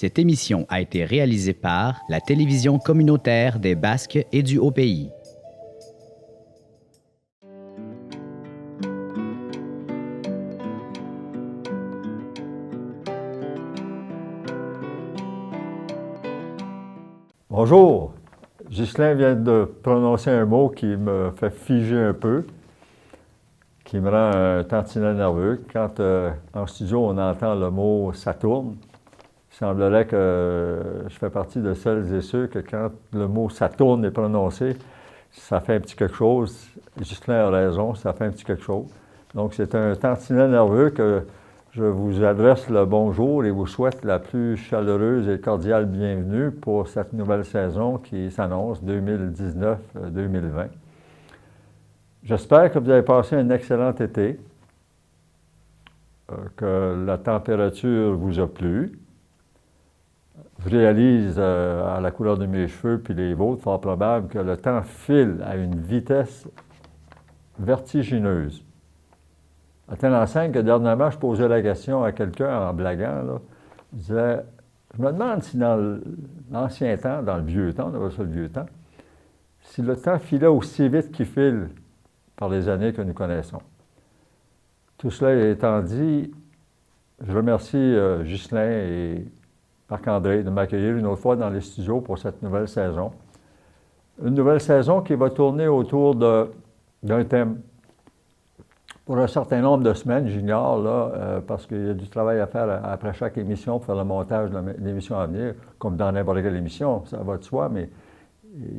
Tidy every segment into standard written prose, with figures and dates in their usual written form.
Cette émission a été réalisée par la télévision communautaire des Basques et du Haut-Pays. Bonjour, Ghislain vient de prononcer un mot qui me fait figer un peu, qui me rend un tantinet nerveux. Quand en studio on entend le mot « Saturne », il semblerait que je fais partie de celles et ceux que quand le mot « Saturne » est prononcé, ça fait un petit quelque chose. Ghislain a raison, ça fait un petit quelque chose. Donc c'est un tantinet nerveux que je vous adresse le bonjour et vous souhaite la plus chaleureuse et cordiale bienvenue pour cette nouvelle saison qui s'annonce 2019-2020. J'espère que vous avez passé un excellent été, que la température vous a plu. Je réalise à la couleur de mes cheveux puis les vôtres, fort probable que le temps file à une vitesse vertigineuse. À telle enseigne que dernièrement, je posais la question à quelqu'un en blaguant, là, je disais, je me demande si dans l'ancien temps, dans le vieux temps, on appelle ça le vieux temps, si le temps filait aussi vite qu'il file par les années que nous connaissons. Tout cela étant dit, je remercie Ghislain et Marc-André de m'accueillir une autre fois dans les studios pour cette nouvelle saison. Une nouvelle saison qui va tourner autour d'un thème. Pour un certain nombre de semaines, j'ignore, là, parce qu'il y a du travail à faire après chaque émission pour faire le montage de l'émission à venir, comme dans n'importe quelle émission, ça va de soi, mais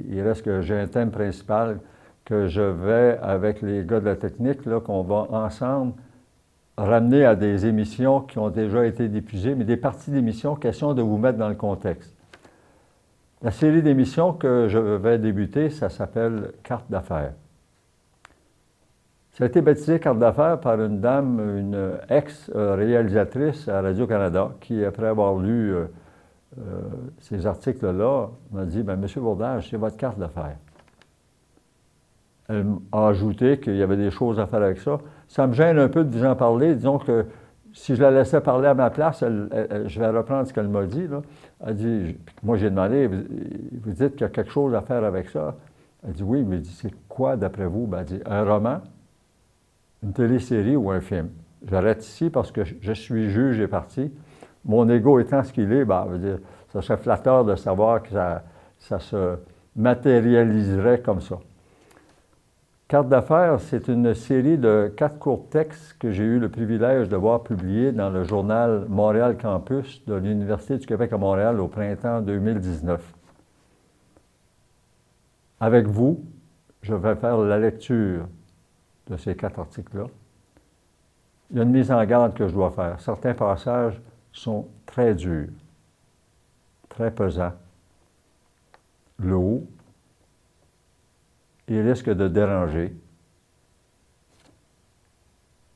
il reste que j'ai un thème principal que je vais, avec les gars de la technique, là, qu'on va ensemble ramener à des émissions qui ont déjà été diffusées, mais des parties d'émissions, question de vous mettre dans le contexte. La série d'émissions que je vais débuter, ça s'appelle « Carte d'affaires ». Ça a été baptisé Carte d'affaires par une dame, une ex-réalisatrice à Radio-Canada, qui, après avoir lu ces articles-là, m'a dit « Bien, M. Bourdage, c'est votre carte d'affaires ». Elle a ajouté qu'il y avait des choses à faire avec ça. Ça me gêne un peu de vous en parler. Disons que si je la laissais parler à ma place, je vais reprendre ce qu'elle m'a dit, là. Elle dit, moi j'ai demandé, vous dites qu'il y a quelque chose à faire avec ça? Elle dit, oui, mais c'est quoi d'après vous? Ben, elle dit, un roman, une télésérie ou un film. J'arrête ici parce que je suis juge et parti. Mon ego étant ce qu'il est, ben, je veux dire, ça serait flatteur de savoir que ça se matérialiserait comme ça. Carte d'affaires, c'est une série de 4 courts textes que j'ai eu le privilège de voir publiés dans le journal Montréal Campus de l'Université du Québec à Montréal au printemps 2019. Avec vous, je vais faire la lecture de ces 4 articles-là. Il y a une mise en garde que je dois faire. Certains passages sont très durs, très pesants, lourds. Ils risquent de déranger.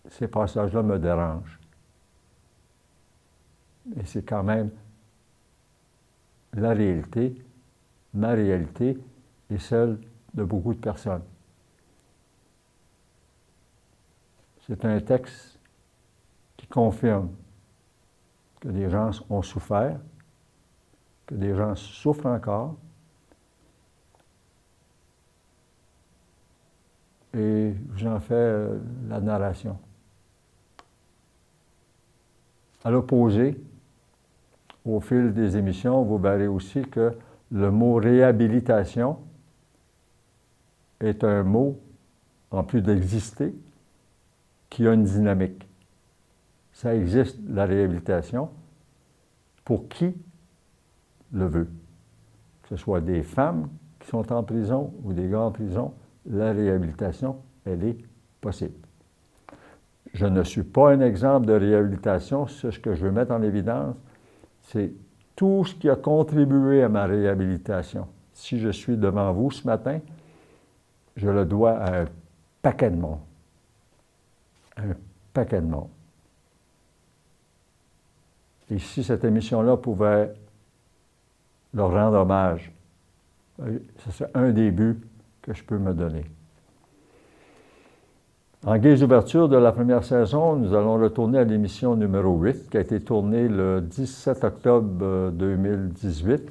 Ces passages-là me dérangent. Et c'est quand même la réalité, ma réalité et celle de beaucoup de personnes. C'est un texte qui confirme que des gens ont souffert, que des gens souffrent encore, et j'en fais la narration. À l'opposé, au fil des émissions, vous verrez aussi que le mot « réhabilitation » est un mot, en plus d'exister, qui a une dynamique. Ça existe, la réhabilitation, pour qui le veut. Que ce soit des femmes qui sont en prison ou des gars en prison, la réhabilitation, elle est possible. Je ne suis pas un exemple de réhabilitation. Ce que je veux mettre en évidence, c'est tout ce qui a contribué à ma réhabilitation. Si je suis devant vous ce matin, je le dois à un paquet de monde. Un paquet de monde. Et si cette émission-là pouvait leur rendre hommage, ce serait un des buts que je peux me donner. En guise d'ouverture de la première saison, nous allons retourner à l'émission numéro 8, qui a été tournée le 17 octobre 2018.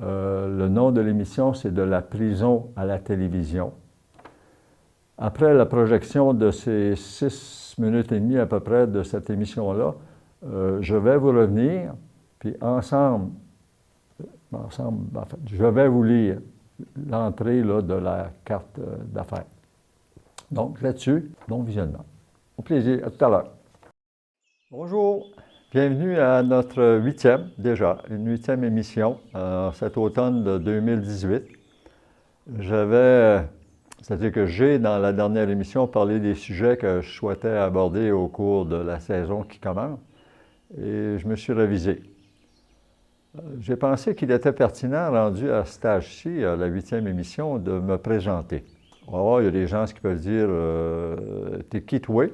Le nom de l'émission, c'est « De la prison à la télévision ». Après la projection de ces 6 minutes et demie à peu près de cette émission-là, je vais vous revenir, puis ensemble, en fait, je vais vous lire l'entrée de la carte d'affaires. Donc, là-dessus, bon visionnement. Au plaisir, à tout à l'heure. Bonjour, bienvenue à notre une huitième émission, cet automne de 2018. C'est-à-dire que j'ai, dans la dernière émission, parlé des sujets que je souhaitais aborder au cours de la saison qui commence, et je me suis révisé. J'ai pensé qu'il était pertinent, rendu à cet âge-ci, à la 8e émission, de me présenter. Oh, il y a des gens qui peuvent dire « T'es qui toi? »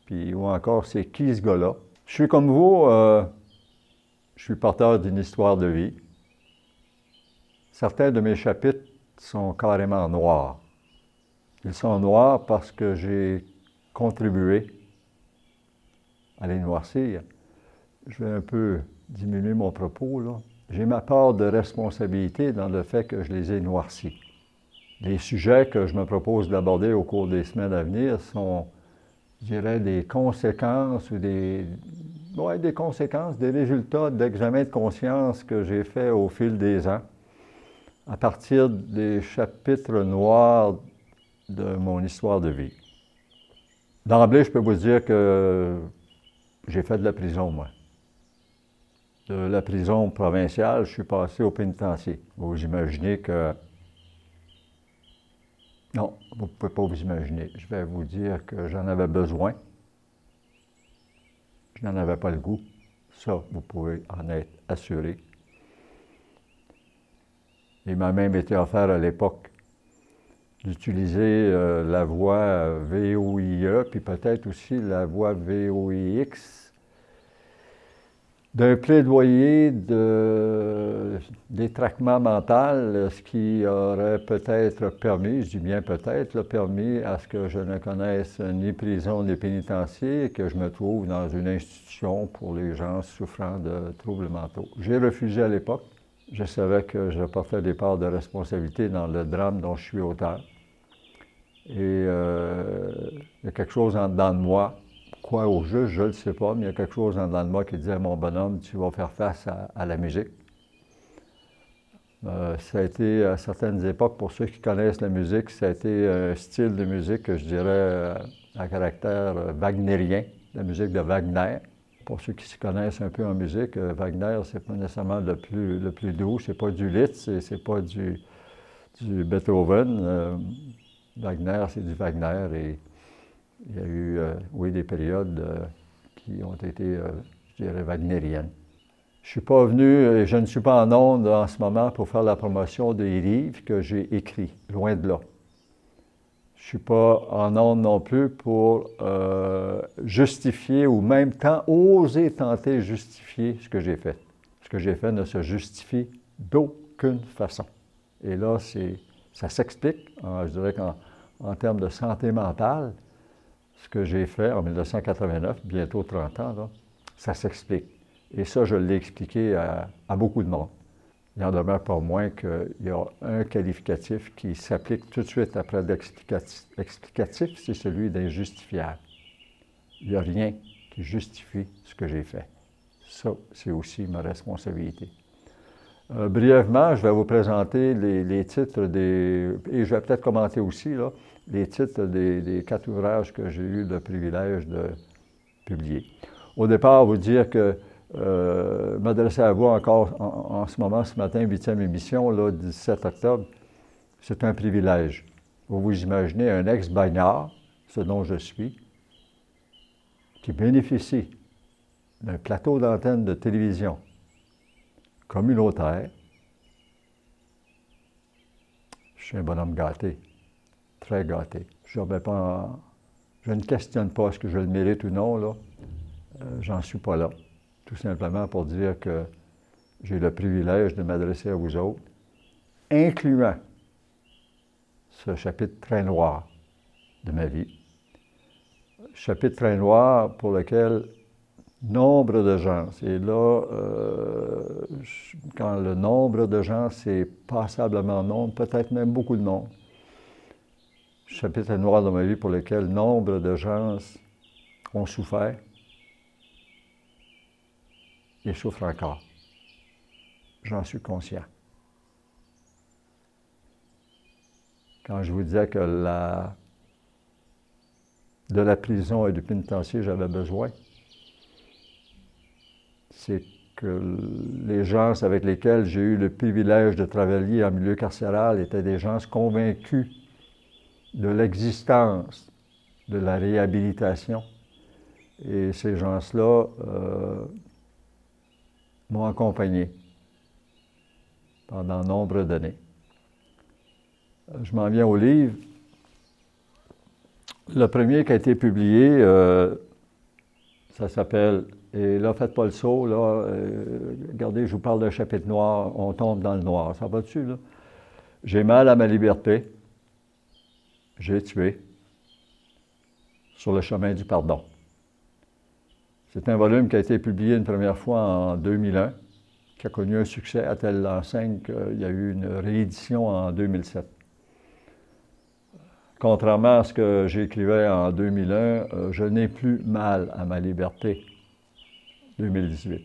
Puis, ou encore « C'est qui ce gars-là? » Je suis comme vous, je suis porteur d'une histoire de vie. Certains de mes chapitres sont carrément noirs. Ils sont noirs parce que j'ai contribué à les noircir. Je vais un peu diminuer mon propos, là. J'ai ma part de responsabilité dans le fait que je les ai noircis. Les sujets que je me propose d'aborder au cours des semaines à venir sont, je dirais, des conséquences ou des conséquences, des résultats d'examen de conscience que j'ai fait au fil des ans, à partir des chapitres noirs de mon histoire de vie. D'emblée, je peux vous dire que j'ai fait de la prison, moi. De la prison provinciale, je suis passé au pénitencier. Vous imaginez que... Non, vous ne pouvez pas vous imaginer. Je vais vous dire que j'en avais besoin. Je n'en avais pas le goût. Ça, vous pouvez en être assuré. Il m'a même été offert à l'époque d'utiliser la voie VOIE, puis peut-être aussi la voie VOIX, d'un plaidoyer de détraquement mental, ce qui aurait peut-être permis, je dis bien peut-être, permis à ce que je ne connaisse ni prison ni pénitencier et que je me trouve dans une institution pour les gens souffrant de troubles mentaux. J'ai refusé à l'époque. Je savais que je portais des parts de responsabilité dans le drame dont je suis auteur. Et il y a quelque chose en dedans de moi, quoi au juste, je ne le sais pas, mais il y a quelque chose en dedans de moi qui disait « Mon bonhomme, tu vas faire face à la musique ». Ça a été, à certaines époques, pour ceux qui connaissent la musique, ça a été un style de musique que je dirais à caractère wagnérien, la musique de Wagner. Pour ceux qui s'y connaissent un peu en musique, Wagner, c'est pas nécessairement le plus doux, c'est pas du Liszt, c'est pas du Beethoven. Wagner, c'est du Wagner et il y a eu, oui, des périodes qui ont été, je dirais, wagnériennes. Je suis pas venu, et je ne suis pas en ondes en ce moment pour faire la promotion des livres que j'ai écrits, loin de là. Je ne suis pas en ondes non plus pour justifier ou même oser tenter de justifier ce que j'ai fait. Ce que j'ai fait ne se justifie d'aucune façon. Et là, ça s'explique, je dirais qu'en termes de santé mentale, ce que j'ai fait en 1989, bientôt 30 ans, là, ça s'explique. Et ça, je l'ai expliqué à beaucoup de monde. Il n'en demeure pas moins qu'il y a un qualificatif qui s'applique tout de suite après l'explicatif, c'est celui d'injustifiable. Il n'y a rien qui justifie ce que j'ai fait. Ça, c'est aussi ma responsabilité. Brièvement, je vais vous présenter les titres et je vais peut-être commenter aussi là, les titres des 4 ouvrages que j'ai eu le privilège de publier. Au départ, vous dire que m'adresser à vous encore en ce moment, ce matin, 8e émission, là, 17 octobre, c'est un privilège. Vous vous imaginez un ex-bagnard, ce dont je suis, qui bénéficie d'un plateau d'antenne de télévision communautaire. Je suis un bonhomme gâté, très gâté. Je ne questionne pas est-ce que je le mérite ou non, là. J'en suis pas là. Tout simplement pour dire que j'ai le privilège de m'adresser à vous autres, incluant ce chapitre très noir de ma vie. chapitre très noir pour lequel nombre de gens, et là, quand le nombre de gens, c'est passablement nombre, peut-être même beaucoup de monde. Chapitre noir dans ma vie pour lequel nombre de gens ont souffert et souffrent encore. J'en suis conscient. Quand je vous disais que de la prison et du pénitencier, j'avais besoin, c'est que les gens avec lesquels j'ai eu le privilège de travailler en milieu carcéral étaient des gens convaincus de l'existence de la réhabilitation. Et ces gens-là m'ont accompagné pendant nombre d'années. Je m'en viens au livre. Le premier qui a été publié, ça s'appelle « Et là, faites pas le saut, là, regardez, je vous parle d'un chapitre noir, on tombe dans le noir. » Ça va dessus, là? « J'ai mal à ma liberté, j'ai tué, sur le chemin du pardon. » C'est un volume qui a été publié une première fois en 2001, qui a connu un succès à telle enseigne qu'il y a eu une réédition en 2007. Contrairement à ce que j'écrivais en 2001, je n'ai plus mal à ma liberté. 2018.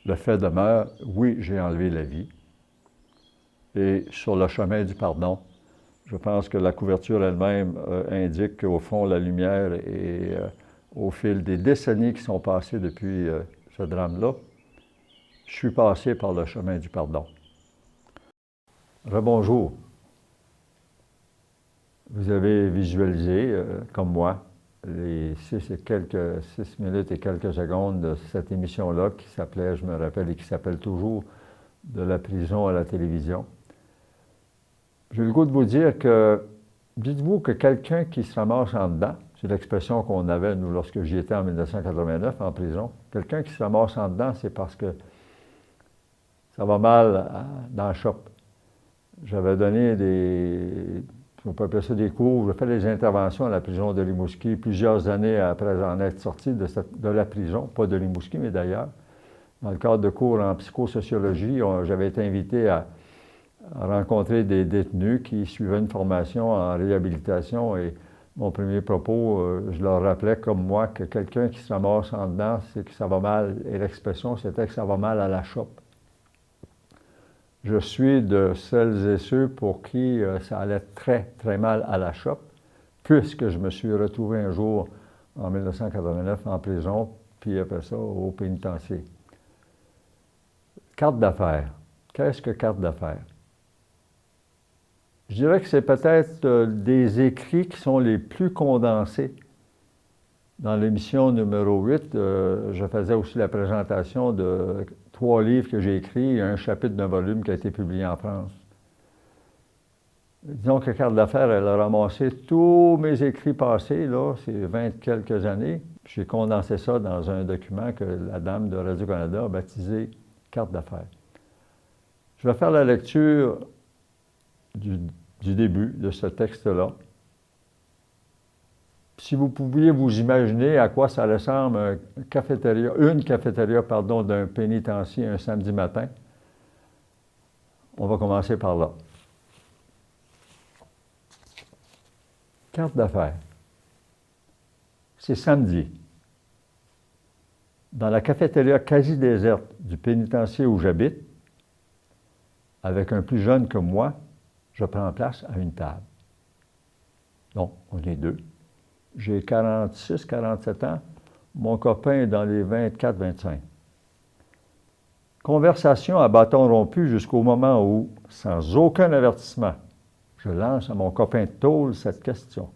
Le fait demeure, oui, j'ai enlevé la vie. Et sur le chemin du pardon, je pense que la couverture elle-même indique qu'au fond, la lumière est au fil des décennies qui sont passées depuis ce drame-là, je suis passé par le chemin du pardon. Rebonjour. Vous avez visualisé, comme moi, les 6 minutes et quelques secondes de cette émission-là qui s'appelait, je me rappelle, et qui s'appelle toujours « De la prison à la télévision ». J'ai le goût de vous dire que, dites-vous que quelqu'un qui se ramasse en dedans, c'est l'expression qu'on avait, nous, lorsque j'y étais en 1989, en prison, quelqu'un qui se ramasse en dedans, c'est parce que ça va mal dans le shop. J'avais donné on peut appeler ça des cours, j'ai fait des interventions à la prison de Rimouski plusieurs années après en être sorti de la prison, pas de Rimouski, mais d'ailleurs. Dans le cadre de cours en psychosociologie, j'avais été invité à rencontrer des détenus qui suivaient une formation en réhabilitation et mon premier propos, je leur rappelais comme moi que quelqu'un qui se ramasse en dedans, c'est que ça va mal, et l'expression c'était que ça va mal à la chope. Je suis de celles et ceux pour qui ça allait très, très mal à la chope, puisque je me suis retrouvé un jour en 1989 en prison, puis après ça au pénitencier. Carte d'affaires. Qu'est-ce que carte d'affaires? Je dirais que c'est peut-être des écrits qui sont les plus condensés. Dans l'émission numéro 8, je faisais aussi la présentation de 3 livres que j'ai écrits et un chapitre d'un volume qui a été publié en France. Disons que Carte d'affaires, elle a ramassé tous mes écrits passés, là, c'est 20 quelques années. J'ai condensé ça dans un document que la dame de Radio-Canada a baptisé Carte d'affaires. Je vais faire la lecture du début de ce texte-là. Si vous pouviez vous imaginer à quoi ça ressemble une cafétéria d'un pénitencier un samedi matin, on va commencer par là. Carte d'affaires. C'est samedi. Dans la cafétéria quasi déserte du pénitencier où j'habite, avec un plus jeune que moi, je prends place à une table. Donc, on est 2. J'ai 46, 47 ans. Mon copain est dans les 24, 25. Conversation à bâton rompu jusqu'au moment où, sans aucun avertissement, je lance à mon copain de tôle cette question.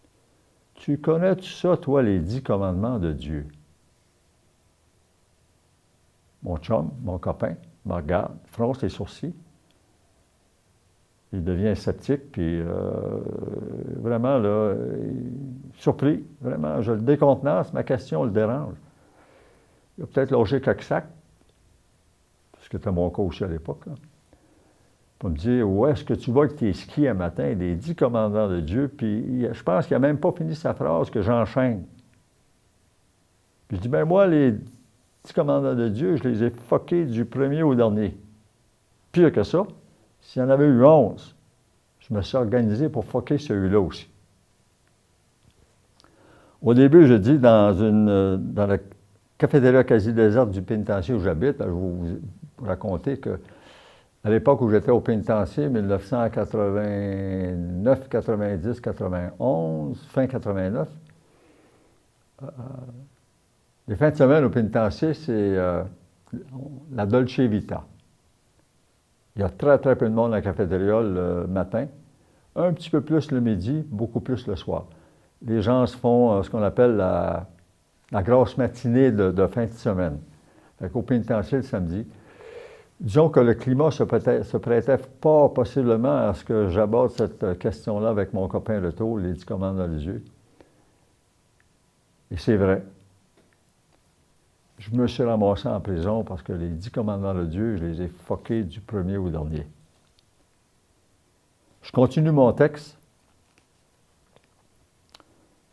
« Tu connais-tu ça, toi, les 10 commandements de Dieu? » Mon chum, mon copain, me regarde, fronce les sourcils. Il devient sceptique, puis vraiment, là, surpris, vraiment, je le décontenance, ma question le dérange. Il a peut-être logé quelques sacs, parce que c'était mon cas aussi à l'époque. Là. pour me dire, où est-ce que tu vas avec tes skis un matin, les 10 commandements de Dieu, puis je pense qu'il n'a même pas fini sa phrase que j'enchaîne. Puis je dis, ben moi, les 10 commandements de Dieu, je les ai fuckés du premier au dernier. Pire que ça, s'il y en avait eu 11, je me suis organisé pour fucker celui-là aussi. Au début, je dis dans la cafétéria quasi déserte du pénitencier où j'habite, je vais vous raconter que à l'époque où j'étais au pénitencier, 1989, 90, 91, fin 89, les fins de semaine au pénitencier, c'est la Dolce Vita. Il y a très, très peu de monde à la cafétéria le matin, un petit peu plus le midi, beaucoup plus le soir. Les gens se font ce qu'on appelle la grosse matinée de fin de semaine. Fait qu'au pénitencier, le samedi, disons que le climat se prêtait pas possiblement à ce que j'aborde cette question-là avec mon copain Leto, les 10 commandements de Dieu. Et c'est vrai. Je me suis ramassé en prison parce que les 10 commandements de Dieu, je les ai fuckés du premier au dernier. Je continue mon texte.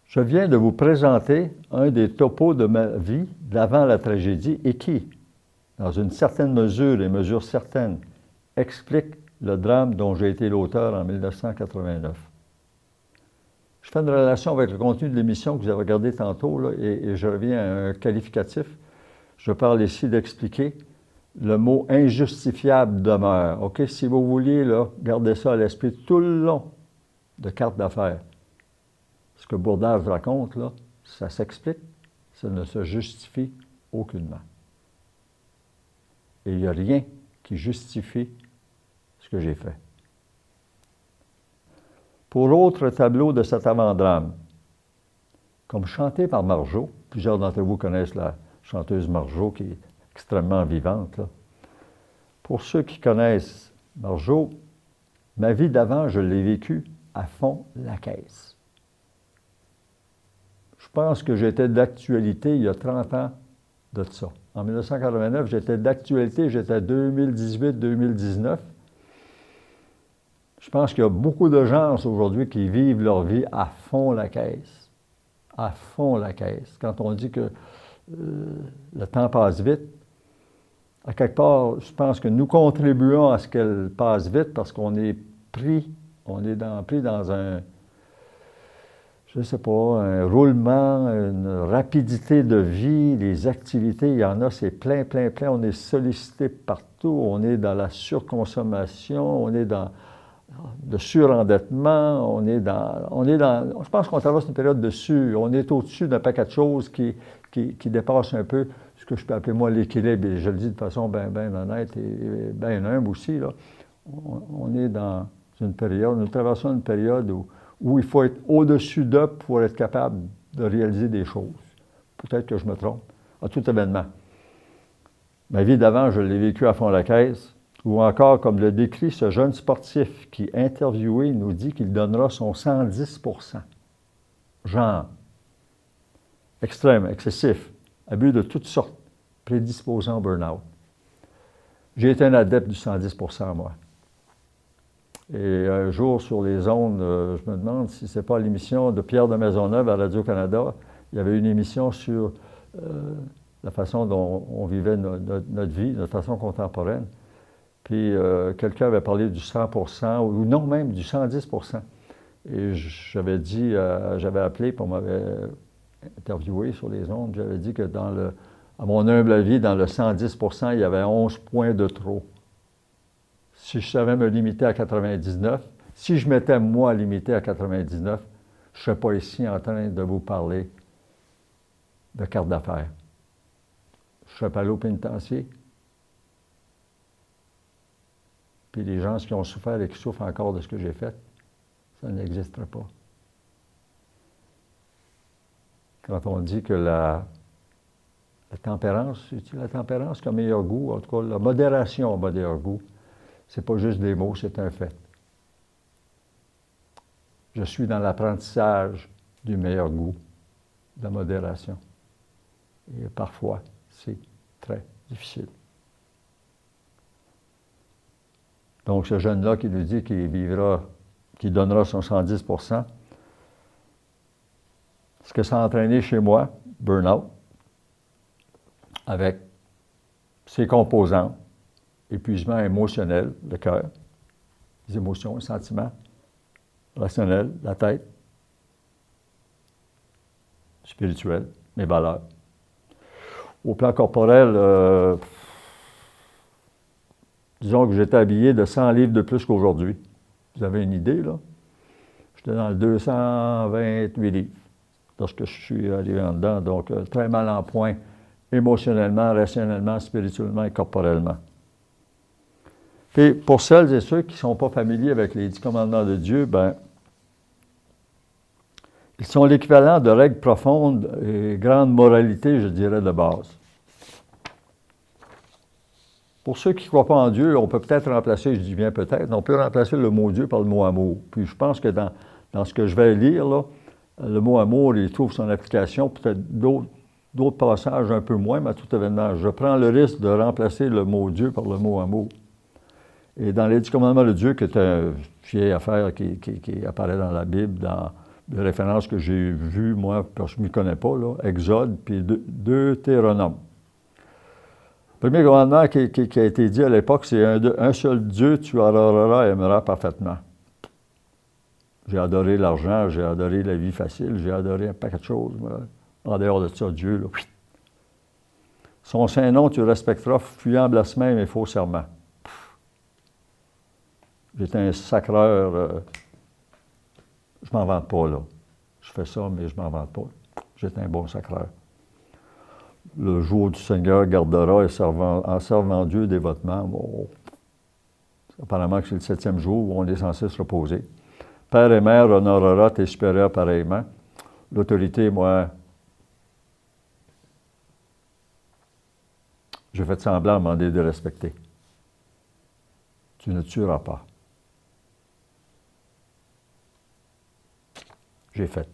Je viens de vous présenter un des topos de ma vie d'avant la tragédie et qui, dans une certaine mesure et mesure certaine, explique le drame dont j'ai été l'auteur en 1989. Je fais une relation avec le contenu de l'émission que vous avez regardé tantôt là, et je reviens à un qualificatif. Je parle ici d'expliquer. Le mot injustifiable demeure. OK? Si vous vouliez, là, gardez ça à l'esprit tout le long de Carte d'affaires. Ce que Bourdage raconte, là, ça s'explique, ça ne se justifie aucunement. Et il n'y a rien qui justifie ce que j'ai fait. Pour autre tableau de cet avant-drame, comme chanté par Marjo, plusieurs d'entre vous connaissent la chanteuse Marjo qui est extrêmement vivante, là. Pour ceux qui connaissent Marjo, ma vie d'avant, je l'ai vécue à fond la caisse. Je pense que j'étais d'actualité il y a 30 ans de ça. En 1989, j'étais d'actualité, j'étais 2018-2019. Je pense qu'il y a beaucoup de gens aujourd'hui qui vivent leur vie à fond la caisse. À fond la caisse. Quand on dit que le temps passe vite, à quelque part, je pense que nous contribuons à ce qu'elle passe vite parce qu'on est pris dans un, je ne sais pas, un roulement, une rapidité de vie, les activités, il y en a, c'est plein, plein, plein. On est sollicité partout, on est dans la surconsommation, on est dans le surendettement, je pense qu'on traverse une période de on est au-dessus d'un paquet de choses qui dépassent un peu ce que je peux appeler, moi, l'équilibre, et je le dis de façon bien honnête et bien humble aussi, là. On est dans une période, nous traversons une période où il faut être au-dessus d'eux pour être capable de réaliser des choses. Peut-être que je me trompe, à tout événement. Ma vie d'avant, je l'ai vécue à fond la caisse, ou encore, comme le décrit ce jeune sportif qui, interviewé, nous dit qu'il donnera son 110 %. Genre, extrême, excessif, abus de toutes sortes, prédisposant au burn-out. J'ai été un adepte du 110 %, moi. Et un jour, sur les ondes, je me demande si ce n'est pas l'émission de Pierre de Maisonneuve à Radio-Canada, il y avait une émission sur la façon dont on vivait notre vie, notre façon contemporaine. Puis quelqu'un avait parlé du 100 % ou non, même du 110 %. Et j'avais dit, j'avais appelé pour m'avoir interviewé sur les ondes, j'avais dit que à mon humble avis, dans le 110 % il y avait 11 points de trop. Si je savais me limiter à 99, si je m'étais, moi, limité à 99, je ne serais pas ici en train de vous parler de Carte d'affaires. Je ne serais pas allé au pénitencier. Puis les gens qui ont souffert et qui souffrent encore de ce que j'ai fait, ça n'existerait pas. Quand on dit que la tempérance, c'est-tu la tempérance qui a meilleur goût? En tout cas, la modération a meilleur goût. Ce n'est pas juste des mots, c'est un fait. Je suis dans l'apprentissage du meilleur goût, de la modération. Et parfois, c'est très difficile. Donc, ce jeune-là qui nous dit qu'il vivra, qu'il donnera son 110 %, ce que ça a entraîné chez moi, burn-out, avec ses composantes, épuisement émotionnel, le cœur, les émotions, les sentiments, rationnel, la tête, spirituel, mes valeurs. Au plan corporel, disons que j'étais habillé de 100 livres de plus qu'aujourd'hui. Vous avez une idée, là? J'étais dans le 228 livres lorsque je suis arrivé en dedans. Donc, très mal en point, émotionnellement, rationnellement, spirituellement et corporellement. Puis, pour celles et ceux qui ne sont pas familiers avec les 10 commandements de Dieu, ben, ils sont l'équivalent de règles profondes et grandes moralités, je dirais, de base. Pour ceux qui ne croient pas en Dieu, on peut peut-être remplacer, je dis bien peut-être, on peut remplacer le mot Dieu par le mot amour. Puis je pense que dans ce que je vais lire, là, le mot amour, il trouve son application, peut-être d'autres passages un peu moins, mais à tout événement. Je prends le risque de remplacer le mot Dieu par le mot amour. Et dans les 10 commandements de Dieu, qui est une vieille affaire qui apparaît dans la Bible, dans les références que j'ai vues, moi, parce que je ne m'y connais pas, là, Exode, puis Deutéronome. Le premier commandement qui a été dit à l'époque, c'est un seul Dieu, tu adoreras et aimeras parfaitement. J'ai adoré l'argent, j'ai adoré la vie facile, j'ai adoré un paquet de choses. En dehors de ça, Dieu, là. Son saint nom, tu respecteras, fuyant blasphème et faux serment. J'étais un sacreur, je m'en vante pas, là. Je fais ça, mais je m'en vante pas. J'étais un bon sacreur. Le jour du Seigneur gardera en servant Dieu dévotement. Bon, apparemment que c'est le 7e jour où on est censé se reposer. Père et mère honorera tes supérieurs pareillement. L'autorité, moi, j'ai fait semblant à demander de respecter. Tu ne tueras pas. J'ai fait.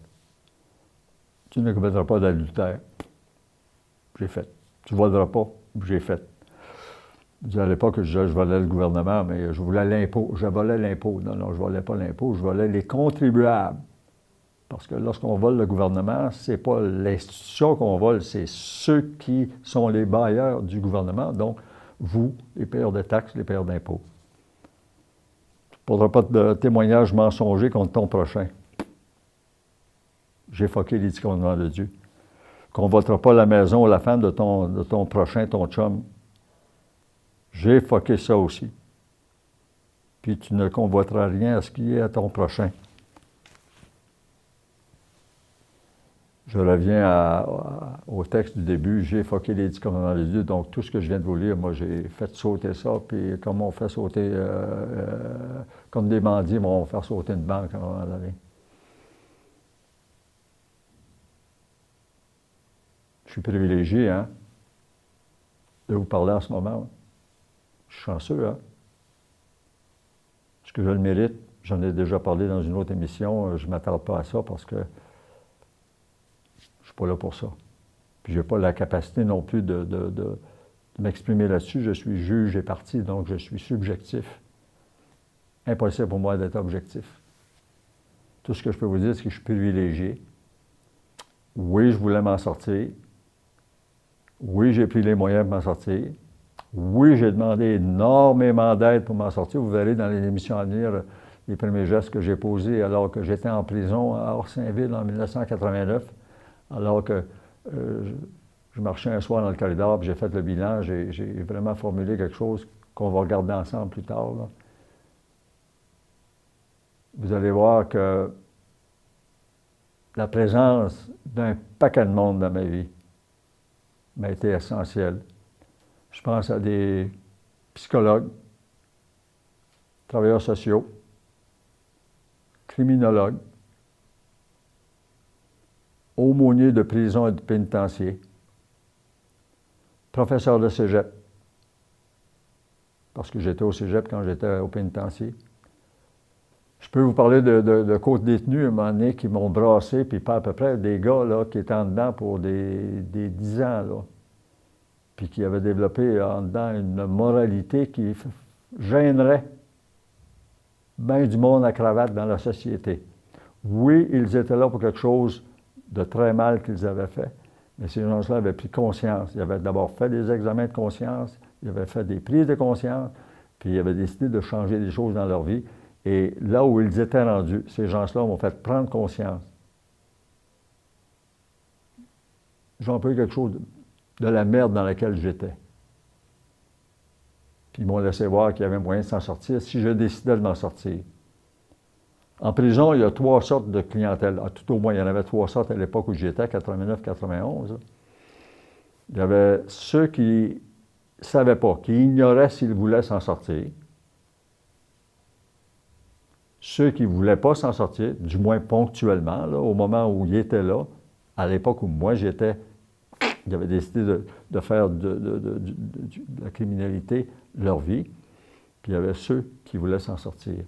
Tu ne commettras pas d'adultère. J'ai fait. Tu ne voleras pas. J'ai fait. Je n'allais pas que je volais le gouvernement, mais je voulais l'impôt. Je volais l'impôt. Non, je ne volais pas l'impôt, je volais les contribuables. Parce que lorsqu'on vole le gouvernement, ce n'est pas l'institution qu'on vole, c'est ceux qui sont les bailleurs du gouvernement, donc vous, les payeurs de taxes, les payeurs d'impôts. Tu ne prendras pas de témoignage mensonger contre ton prochain. J'ai foqué les 10 commandements de Dieu. Qu'on ne votera pas la maison ou la femme de ton prochain, ton chum. J'ai foqué ça aussi. Puis tu ne convoiteras rien à ce qui est à ton prochain. Je reviens au texte du début, j'ai foqué les 10 commandements de Dieu. Donc tout ce que je viens de vous lire, moi j'ai fait sauter ça, puis comme on fait sauter, comme des bandits vont faire sauter une banque à un moment donné. Je suis privilégié, hein, de vous parler en ce moment. Je suis chanceux, hein. Est-ce que je le mérite? J'en ai déjà parlé dans une autre émission. Je ne m'attarde pas à ça parce que je ne suis pas là pour ça. Puis je n'ai pas la capacité non plus de m'exprimer là-dessus. Je suis juge et partie, donc je suis subjectif. Impossible pour moi d'être objectif. Tout ce que je peux vous dire, c'est que je suis privilégié. Oui, je voulais m'en sortir. Oui, j'ai pris les moyens pour m'en sortir. Oui, j'ai demandé énormément d'aide pour m'en sortir. Vous verrez dans les émissions à venir les premiers gestes que j'ai posés alors que j'étais en prison à Orsainville en 1989, alors que je marchais un soir dans le corridor, puis j'ai fait le bilan, j'ai vraiment formulé quelque chose qu'on va regarder ensemble plus tard, là. Vous allez voir que la présence d'un paquet de monde dans ma vie m'a été essentielle. Je pense à des psychologues, travailleurs sociaux, criminologues, aumôniers de prison et de pénitencier, professeurs de cégep, parce que j'étais au cégep quand j'étais au pénitencier. Je peux vous parler de co-détenus, à un moment donné, qui m'ont brassé, puis pas à peu près, des gars là, qui étaient en dedans pour des 10 ans, là, puis qui avaient développé en dedans une moralité qui gênerait bien du monde à cravate dans la société. Oui, ils étaient là pour quelque chose de très mal qu'ils avaient fait, mais ces gens-là avaient pris conscience. Ils avaient d'abord fait des examens de conscience, ils avaient fait des prises de conscience, puis ils avaient décidé de changer des choses dans leur vie. Et là où ils étaient rendus, ces gens-là m'ont fait prendre conscience. J'ai un peu quelque chose de la merde dans laquelle j'étais. Puis ils m'ont laissé voir qu'il y avait moyen de s'en sortir si je décidais de m'en sortir. En prison, il y a 3 sortes de clientèle. Tout au moins, il y en avait 3 sortes à l'époque où j'étais, 89-91. Il y avait ceux qui ne savaient pas, qui ignoraient s'ils voulaient s'en sortir. Ceux qui ne voulaient pas s'en sortir, du moins ponctuellement, là, au moment où ils étaient là, à l'époque où moi j'étais, ils avaient décidé de faire de la criminalité leur vie. Puis il y avait ceux qui voulaient s'en sortir.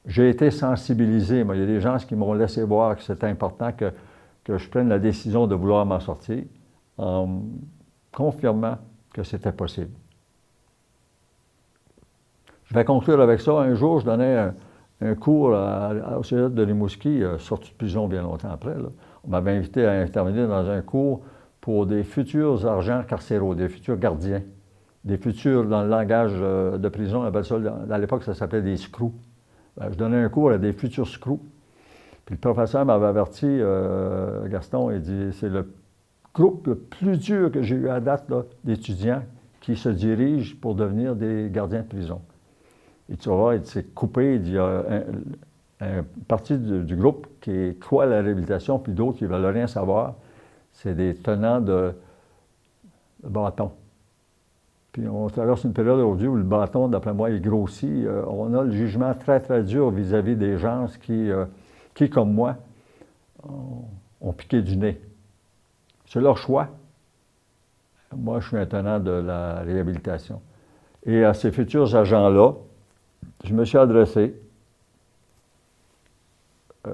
J'ai été sensibilisé, moi. Il y a des gens qui m'ont laissé voir que c'était important que je prenne la décision de vouloir m'en sortir en confirmant que c'était possible. Je vais conclure avec ça. Un jour, je donnais un cours au Cégep de Rimouski, sorti de prison bien longtemps après. Là. On m'avait invité à intervenir dans un cours pour des futurs agents carcéraux, des futurs gardiens, des futurs, dans le langage de prison, on appelle ça, à l'époque, ça s'appelait des screws. Ben, je donnais un cours à des futurs screws. Puis le professeur m'avait averti, Gaston, il dit, c'est le groupe le plus dur que j'ai eu à date d'étudiants qui se dirigent pour devenir des gardiens de prison. Et tu vas voir, il s'est coupé, il y a une partie du groupe qui croit à la réhabilitation, puis d'autres qui ne veulent rien savoir. C'est des tenants de bâton. Puis on traverse une période aujourd'hui où le bâton, d'après moi, est grossi. On a le jugement très, très dur vis-à-vis des gens qui, comme moi, ont piqué du nez. C'est leur choix. Moi, je suis un tenant de la réhabilitation. Et à ces futurs agents-là, je me suis adressé,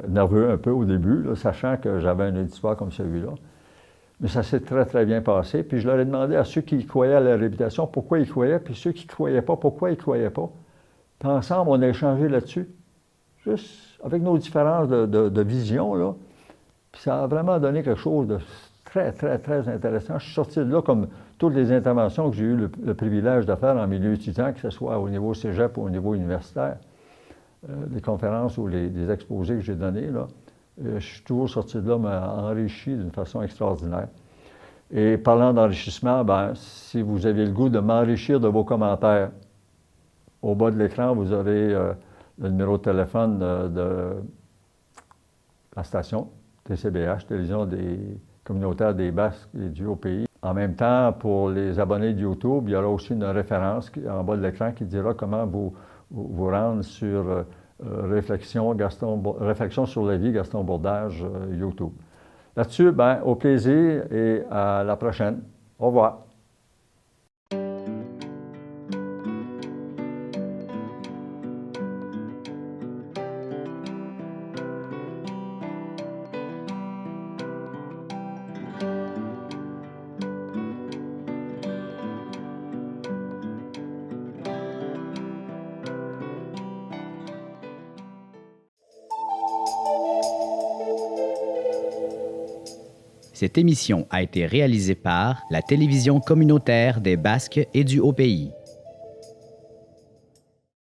nerveux un peu au début, là, sachant que j'avais un auditoire comme celui-là. Mais ça s'est très, très bien passé. Puis je leur ai demandé à ceux qui croyaient à la réhabilitation pourquoi ils croyaient, puis ceux qui ne croyaient pas, pourquoi ils ne croyaient pas. Puis ensemble, on a échangé là-dessus, juste avec nos différences de vision, là. Puis ça a vraiment donné quelque chose de très, très, très intéressant. Je suis sorti de là comme toutes les interventions que j'ai eu le privilège de faire en milieu étudiant, que ce soit au niveau cégep ou au niveau universitaire, les conférences ou des exposés que j'ai donnés, là. Je suis toujours sorti de là, mais enrichi d'une façon extraordinaire. Et parlant d'enrichissement, ben, si vous aviez le goût de m'enrichir de vos commentaires, au bas de l'écran, vous aurez le numéro de téléphone de la station TCBH, Télévision des communautaires des Basques et du Haut-Pays. En même temps, pour les abonnés de YouTube, il y aura aussi une référence en bas de l'écran qui dira comment vous rendre sur Réflexion sur la vie, Gaston Bourdage, YouTube. Là-dessus, ben, au plaisir et à la prochaine. Au revoir. Cette émission a été réalisée par la Télévision communautaire des Basques et du Haut-Pays.